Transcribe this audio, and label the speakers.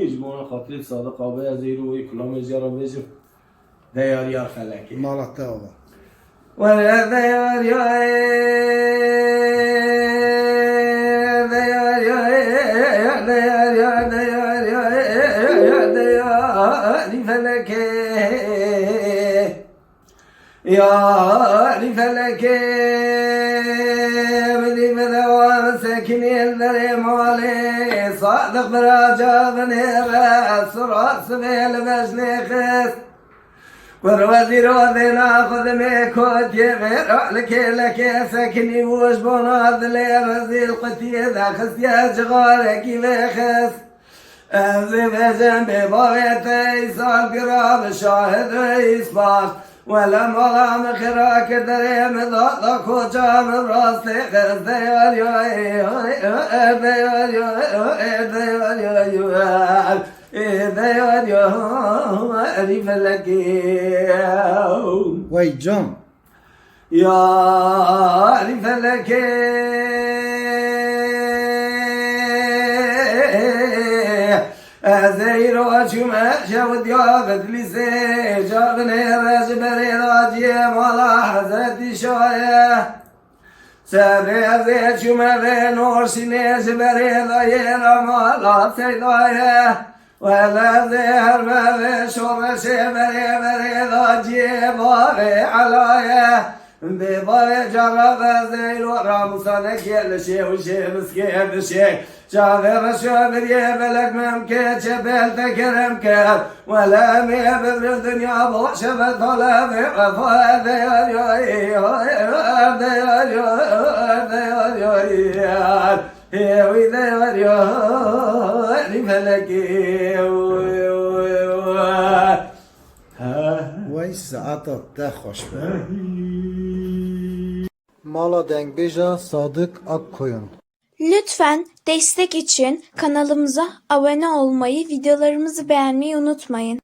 Speaker 1: جمعنا خاطري صادق أبي أزيرو ويكلام يجرى بيجو ديار يا خلاكي
Speaker 2: مالك بابا.
Speaker 1: ولا ديار يا ديار يا ديار يا ديار يا ديار فلكي يا لفلكي بدي بدوام ساكنين ذري مالي صادق براجع بنيرة سراس بيل بجني خس والوزير وذي ناخذ ميكوت يغير لك ساكني وش بناض لي رزيل قتي ذا خس يا جغالك يخس أنزل بجنبي بغيتي صار قراب شاهد رئيس باش ولا مغام خراك دريم ضغطك وجام راسي غز ديال ديال فلكي
Speaker 2: وای جان
Speaker 1: يا فلكي أزير وشما شود يابد لسي جابني رجبري راجي مولا حزتي شوية سابي أزير شما بنور سيني جبري ضير مولا سيداية ولا زهر بابي شورشي بري بري راجي باري علاية بباري جرب زيل ورامسانك يلشي وشي مسكين بشي شافر شابر يبلك ممكن شبل تكرمك ولا ميبر الدنيا بوش بطلب غفاد
Speaker 2: وای ساعت ده خوش be. Mala Dengbej'a Sadık Akkoyun.
Speaker 3: Lütfen destek için kanalımıza abone olmayı, videolarımızı beğenmeyi unutmayın.